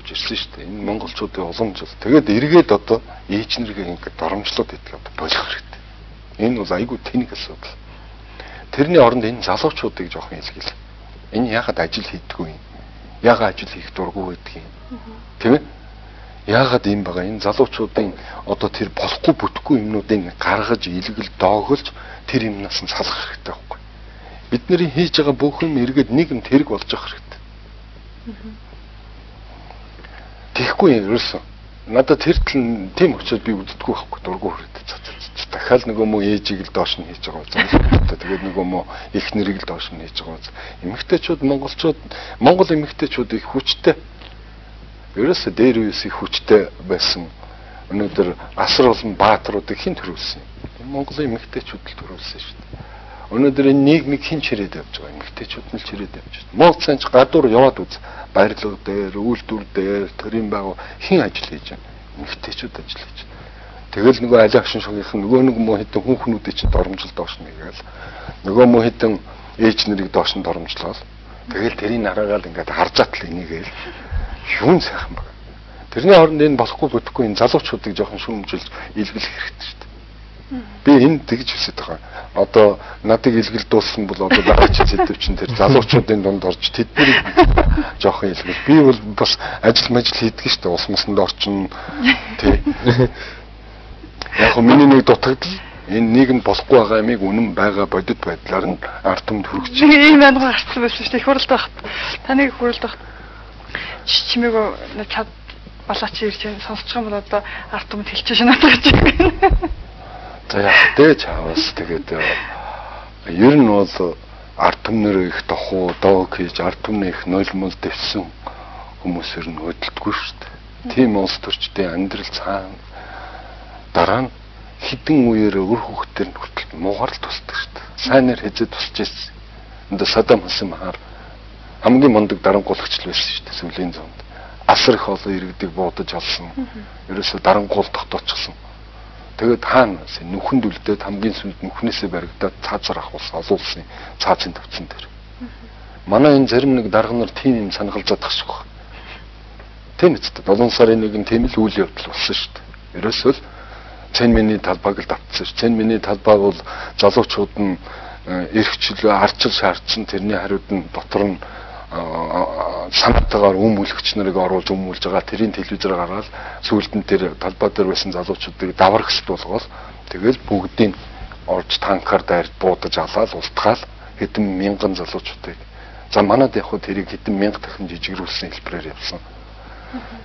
явж ирсэн шүү дээ. Энэ монголчуудын уламжлал. Тэгээд эргээд одоо ээж нэргээ ингээд доромжлоод идэх одоо болох хэрэгтэй. Энэ бол айгүй тэнэг асуудал. Тэрний оронд энэ залуучуудыг жоохон илгээл. Энэ яагаад ажил хийдэггүй юм? Яагаад ажил хийх дурггүй байдаг юм? Тийм ээ? Яагаад юм байгаа? Энэ залуучуудын одоо тэр болохгүй бүтэхгүй юмнуудыг гаргаж, илгэл доогөлж тэр юмнаас нь салах хэрэгтэй байхгүй. Бидний хийж байгаа бүх юм эргээд нийгэм тэрэг болж явах хэрэгтэй. Тэгэхгүй ерөөсөн. Надад тэр тийм учраас би үздэггүй байхгүй дурггүй хүрээд. Дахиад нөгөө муу ээжийг л доош нь хийж байгаа үз. Тэгээд нөгөө муу их нэрийг л доош нь хийж байгаа үз. Эмэгтэйчүүд Монгол эмэгтэйчүүд их хүчтэй. Ерөөсөө дээр үеэс их хүчтэй байсан. Өнөөдөр асар олон баатруудыг хэн төрүүлсэн юм? Монголын эмэгтэйчүүд л төрүүлсэн шүү дээ. Өнөөдөр энэ нийгмийг хэн чирээд явж байгаа? Эмэгтэйчүүд нь л чирээд явж байна. Монголцaanч гадуур яваад үз. Баярлал дээр, үйлдвэр дээр, төрийн байгуу хэн ажил хийж байна? Эмэгтэйчүүд ажил хийж байна. Тэгэл нөгөө аль агшин шугийнхан нөгөө нэг муу хэдэн хүүхнүүдийн чинь доромжил доош нь гээл. Нөгөө муу хэдэн ээж нэрийг доош нь доромжлол. Тэгэл тэрийг хараагаал ингээд харж атал энийгээл юун сайхан баг. Тэрний оронд энэ болохгүй бүтэхгүй энэ залуучуудыг жоохон шүүмжилж илгэлэх хэрэгтэй шүү дээ. Би энэ тэгж хүсэж байгаа. Одоо надыг илгэл дууссан бол одоо багч зэдв чинь тэр залуучуудын дунд орж тэднийг жоохон илгэл. Би бол бас ажил хийдэг шүү дээ. Ус мосонд орчин тий. Яг хөө миний нэг дутагдал энэ нийгэм болохгүй байгаа юмыг үнэн байгаа бодит байдлаар нь ард түмэнд хүргэж. Ийм байна гарсан байсан шүү дээ. Хуралд багт. Таныг хуралд багт чимээгөө чад балаач ирж сонсчих юм бол одоо ард түмэнд хэлчихэж надад гэж байна. За яг дэж аваас тэгээд ер нь бол ард түмнэр их тохуу доог хийж ард түмний их нулимул дэвсэн хүмүүсээр нь хөдөлдөггүй шүү дээ. Тийм улс төрчдийн амьдрал цаана дараа нь хідэн үеэр өр хөвгтөр нь хүртэл муугар л тусдаг шүү дээ. Сайнэр хязээ тусч ирсэн. Энд Садам Хусейн махаар хамгийн мундаг дарангуулагч л байсан шүү дээ сүүлийн зуунд. Асар их олон иргэдэг буудаж олсон. Ерөөсө дарангуул тогтоочихсон. Тэгээд хаана нүхэнд үлдээд хамгийн сүүлд нүхнээсээ баригдаад цаазар ахуулсан олуулсан цаазын тавцсан дээр. Манай энэ зарим нэг дарга нар тийм юм санагалзаад тах шиг байна. Тийм үстэй 7 сарын 1-нд тийм л үйл явдал болсон шүү дээ. Ерөөсөө л цэн миний талбайг л давтсан ш. Цэн миний талбай бол залуучууд нь эрхчлөө арчил шаардсан тэрний хариуд нь дотор нь санаатаагаар өмүүлэгч нарыг оруулж өмүүлж байгаа тэрийн телевизээр гаргаад сүүлд нь тэр талбай дээр байсан залуучуудыг даваргсд болгоод тэгэл бүгдийг орж танкаар дайрд буудаж алаад устгаал хэдэн мянган залуучуудыг за манад яг хөө тэрийг хэдэн мянга дахин жижигрүүлсэн хэлбэрээр явсан.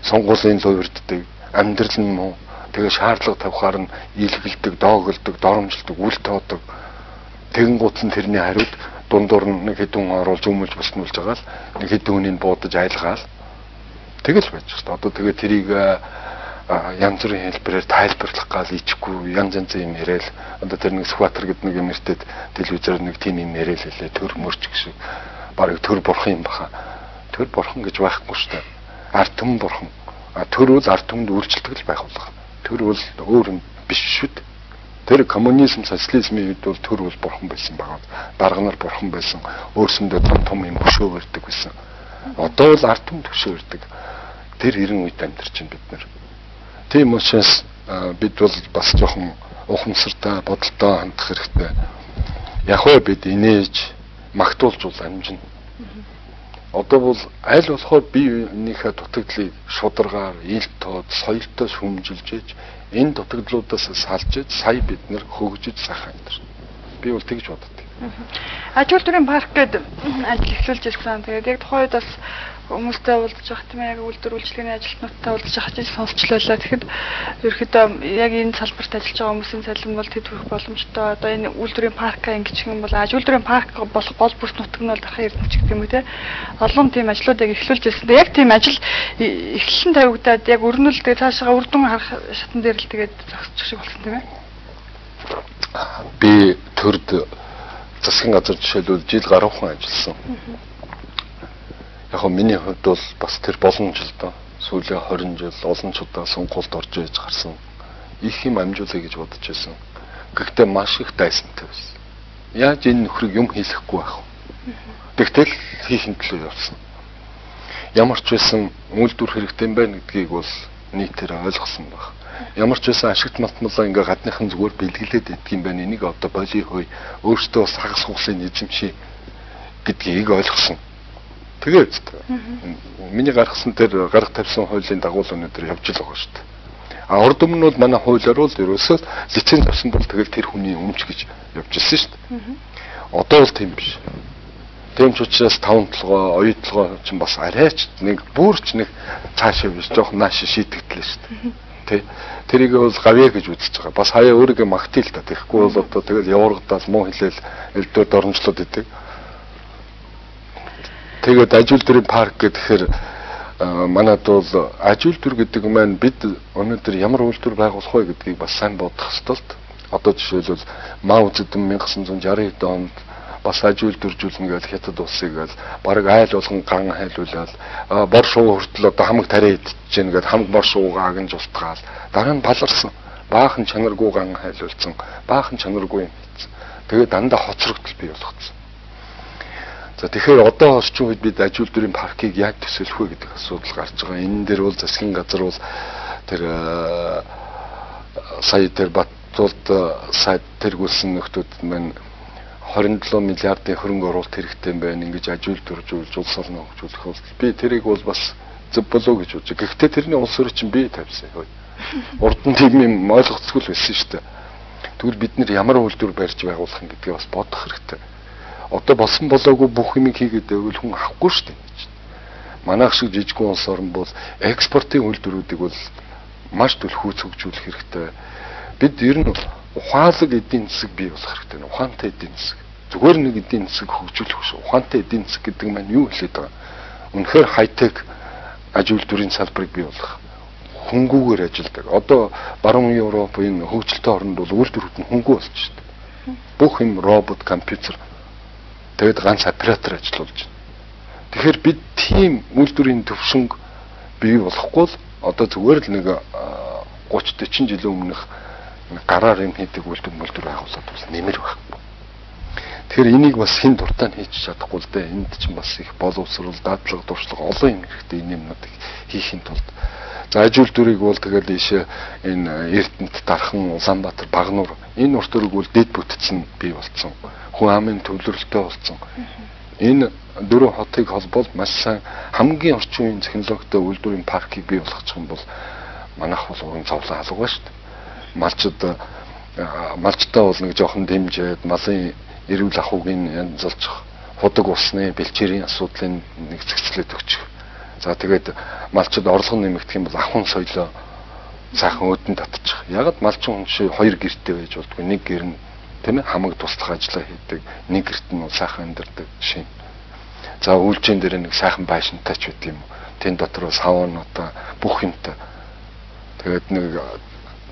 Сонгуулийн луурддаг амьдрал нь муу тэгээ шаардлага тавихаар нь илгэлдэг, доогөлдөг, доромжилдог, үл тоодог. Тэгэн гутсан тэрний хариуд дундуур нь нэг хэдэн оруулж өмүүлж буснуулж байгаа л нэг хэдэн хүнийг буудаж айлгаал. Тэгэл байж шүү дээ. Одоо тэгээ тэрийг янз бүрийн хэлбэрээр тайлбарлах гал ичгүй янз янзын юм яриад одоо тэр нэг скватер гэдэг нэг юм эртэд телевизээр нэг тийм юм яриад лээ төр мөрч гэх шиг барыг төр бурхан юм баха. Төр бурхан гэж байхгүй шүү дээ. Ард түмэн бурхан. Төр бол ард түмэнд үйлчлдэг л байх болох. Төр бол өөр юм биш шүү дээ. Тэр коммунизм, социализмын үед бол төр бол бурхан байсан байгаа. Дарга нар бурхан байсан. Өөрсөндөө том юм хөшөө барьдаг байсан. Одоо бол ард түмэнд хөшөө барьдаг. Тэр 90 үед амьдарч байна бид нар. Тийм учраас бид бол бас жоохон ухамсартай, бодолтой хандах хэрэгтэй. Яг вэ бид инээж магтуулж бол амжина. Одоо бол аль болохоор биеийнхээ дутагдлыг шударгаар, ил тод, соёлтой шүмжилж ээж энэ дутагдлуудаас салж ээж сая бид нэр хөгжиж сайхан амьдрна. Би бол тэгж боддог. Аж үйлдвэрийн парк гэдэг ажил эхлүүлж ирсэн. Тэгээд яг тухайн үед бас хүмүүстэй уулзж байгаа тийм яг үйлдвэр үйлчлэгээний ажилтнуудтай уулзж байгаа чинь сонсчлоо. Тэгэхэд ерөөхдөө яг энэ салбарт ажиллаж байгаа хүмүүсийн салхин бол тэд хүрэх боломжтой. Одоо энэ үйлдвэрийн паркаа ингэчих юм бол аж үйлдвэрийн парк болох гол бүрт нутаг нь бол дахин эрдэмтч гэх юм уу те. Олон тийм ажлуудыг эхлүүлж ирсэн. Яг тийм ажил эхлэн тавигдаад яг өрнөл тэгээ цаашаа үр дүн харах шатан дээр л тэгээд зогсчих шиг болсон тийм ээ. Би төрд засгийн газар жишээлбэл жил гаруйхан ажилласан. Яг нь миний хувьд бол бас тэр боломж л доо. Сүүлийн 20 жил олон ч удаа сонгуульд орж иж гарсан. Их юм амжуулъя гэж бодож байсан. Гэхдээ маш их дайсантай байсан. Яаж энэ нөхрийг юм хийлэхгүй байх вэ? Тэгтэл хийхин төлөө явсан. ямар ч байсан үйлдвэр хэрэгтэй юм байна гэдгийг бол нийтээр ойлгосон баг. Ямар ч байсан ашигт малтмалаа ингээ гадныхан зүгээр бэлгэлээд идэх юм байна. Энийг одоо боли хой өөртөө бас хагас хугацааны эзэмшээ гэдгийг ойлгосон. Тэгээд миний гаргасан тэр гарга тавьсан хуулийн дагуу өнөөдөр явж л байгаа шүү дээ. А урд өмнө бол манай хуулиар бол ерөөсөө лиценз авсан бол тэгэл тэр хүний өмч гэж явж ирсэн шүү дээ. Одоо бол тийм биш. Тийм ч учраас 5 толгой, оюутлогоо ч бас арайч нэг бүрч нэг цаашаа биш жоохон нааш шийтгдлээ шүү дээ. Тэ. Тэрийг бол гавья гэж үзэж байгаа. Бас хаяа өөрийгөө магтъя л та. Тэгэхгүй бол одоо тэгэл яваргадаал муу хэлээл элдвэр дормжлоод идэг. Тэгээд ажил дөрийн парк гэхээр манад бол ажил дүр гэдэг маань бид өнөөдөр ямар үйлдвэр байгуулах вэ гэдгийг бас сайн бодох ёстой л. Одоо жишээлбэл Мао Цзэдун 1960 онд бас ажил дүржүүлнэ гэж хятад улсыг л бараг айл болгон ган хайлуулаад бор шуу хүртэл одоо хамаг тариа идчихэж гэнэ гэд хамаг бор шуугаа агнж устгаал дараа нь баларсан баахан чанаргүй ган хайлуулсан баахан чанаргүй юм хийсэн. Тэгээд дандаа хоцрогдол бий болгоцсон. За тэгэхээр одоо орчин үед бид ажил дүрийн паркийг яг төсөөлөх вэ гэдэг асуудал гарч байгаа. Энэ дээр бол засгийн газар бол тэр сая тэр Баттулд сайд тэргүүлсэн нөхдүүд маань 27 миллиардын хөрөнгө оруулалт хэрэгтэй юм байна. Ингэж ажил дүржүүлж улс орноо хөгжүүлэх бол би тэрийг бол бас зөв болов гэж бодож. Гэхдээ тэрний улс орчин чинь би тавьсан. Урд нь тийм юм ойлгоцгүй л байсан шүү дээ. Тэгвэл бид нэр ямар үйлдвэр барьж байгуулах юм гэдгийг бас бодох хэрэгтэй. Одоо болсон болоогүй бүх юм хийгээд байвал хүн авахгүй шүү дээ. Манайх шиг жижигхэн улс орн бол экспортын үйлдвэрүүдийг бол маш төлхөөц хөгжүүлэх хэрэгтэй. Бид ер нь ухаалаг эдийн засаг бий болох хэрэгтэй. Ухаантай эдийн засаг. Зүгээр нэг эдийн засаг хөгжүүлэх шүү. Ухаантай эдийн засаг гэдэг маань юу хэлээд байгаа? Үнэхээр хайтек ажил үйлдвэрийн салбарыг бий болгох. Хөнгүүгээр ажилладаг. Одоо баруун Европын хөгжилтэй орнд бол үйлдвэрүүд нь хөнгүү болж шүү дээ. Бүх юм робот, компьютер. Тэгээд ганц оператор ажиллуулж байна. Тэгэхээр бид тийм үйлдвэрийн төвшинг бий болохгүй л одоо зүгээр л нэг 30-40 жилийн өмнөх гараар юм хийдэг үйлдвэр байгуулаад бас нэмэр байхгүй. Тэгэхээр энийг бас хэн дуртай нь хийж чадахгүй л дээ. Энд чинь бас их боловсрол, дадлага, дуршлага олон юм хэрэгтэй энэ юмнуудыг хийхин тулд. За ажил үйлдвэрийг бол тэгэл ийшээ энэ Эрдэнэт, Дархан, Улаанбаатар, Багнуур энэ урт төрөг бол дэд бүтцэн бий болсон. Хүн амын төвлөрөлтөй болсон. Энэ дөрөв хотыг холбоол маш сайн хамгийн орчин үеийн технологитой үйлдвэрийн паркийг бий болгочих юм бол манайх бол уран зовлон алга ба шүү дээ. Малчтай бол нэг жоохон дэмжээд малын эрүүл ахуйг янзлж худаг усны бэлчээрийн асуудлыг нэг зэгцлээд өгчих. За тэгээд малчид орлого нэмэгдэх юм бол ахын соёлоо сайхан өөдөн татчих. Ягд малчин хүн шиг хоёр гэртэй байж болдгоо. Нэг гэр нь тийм ээ хамаг туслах ажиллаа хийдэг. Нэг гэрт нь сайхан амьдардаг жишээ. За үйлчийн дээр нэг сайхан байшинтай ч үт юм. Тэн дотор саунатай бүх юмтай. Тэгээд нэг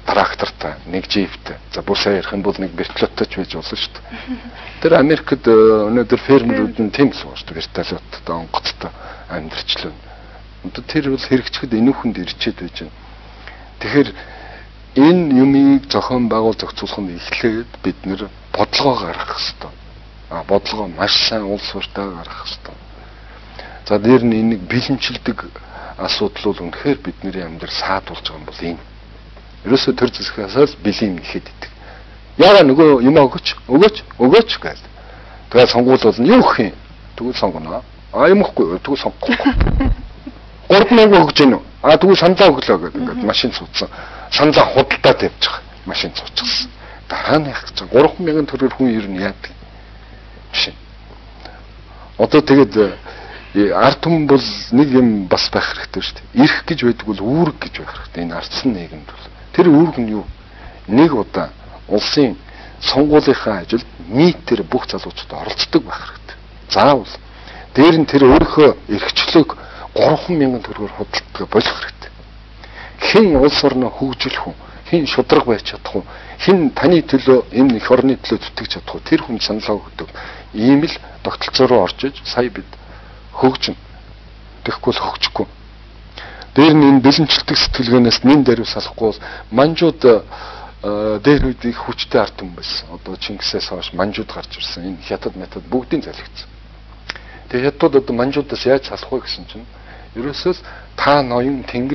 трактортай, нэг джиптэй. За бүр сайн ярих юм бол нэг вертолеттой ч байж болно шүү дээ. Тэр Америкт өнөөдөр фермерүүд нь тийм л байна шүү дээ. Вертолеттой, онгоцтой амьдрчлаа. Одоо тэр бол хэрэгчэхэд энүүхэнд ирчээд байж байна. Тэгэхээр энэ юмыг зохион байгуул зохицуулах нь эхлээд бид нэр бодлогоо гаргах хэрэгтэй. Бодлогоо маш сайн улс уртаа гаргах хэрэгтэй. За дээр нь энийг бэлэнчилдэг асуудал бол үнэхээр бидний амьдрал саад болж байгаа юм бол энэ. Ерөөсөө төр зэсгээс бэлэн гэхэд идэг. Яага нөгөө юм өгөөч гээл. Тэгээд сонгуул бол юу гэх юм? Тэгвэл сонгоно. Юм ихгүй тэгвэл сонгохгүй. 3000 өгч гэнэ. Тэгвэл саналаа өглөө гэдэг ингээд машин цуцсан. Саналаа худалдаад явчих. Машин цуцчихсан. Дараа нь яах гэж 3000 төгрөөр хүн ер нь яадаг. Биш. Одоо тэгээд ард түмэн бол нэг юм бас байх хэрэгтэй шүү дээ. Ирэх гэж байдаг бол үүрэг гэж байх хэрэгтэй. Энэ ардсан нийгэмд бол тэр үүрэг нь юу? Нэг удаа улсын сонгуулийнхаа ажилд нийтээр бүх залуучууд оролцдог байх хэрэгтэй. Заавал дээр нь тэр өөрийнхөө эрхчлөөг 3000 төгрөгөөр худалдаж болох хэрэгтэй. Хэн улс орноо хөгжүүлэх хүн, хэн шудраг байж чадах хүн, хэн таны төлөө энэ их орны төлөө зүтгэж чадах хүн, тэр хүн саналаа өгдөг. Ийм л тогтолцоо руу орж иж сая бид хөгжин. Тэгэхгүй л хөгжихгүй. Дээр нь энэ бэлэнчилдэг сэтгэлгээнээс нэн даруй салахгүй манжууд дээр үед их хүчтэй ард түмэн байсан. Одоо Чингисээс хойш манжууд гарч ирсэн. Энэ хятад метод бүгдийн залхицсан. Тэгээ хятад одоо манжуудаас яаж салах вэ гэсэн чинь ерөөсөө та ноён тэнгэр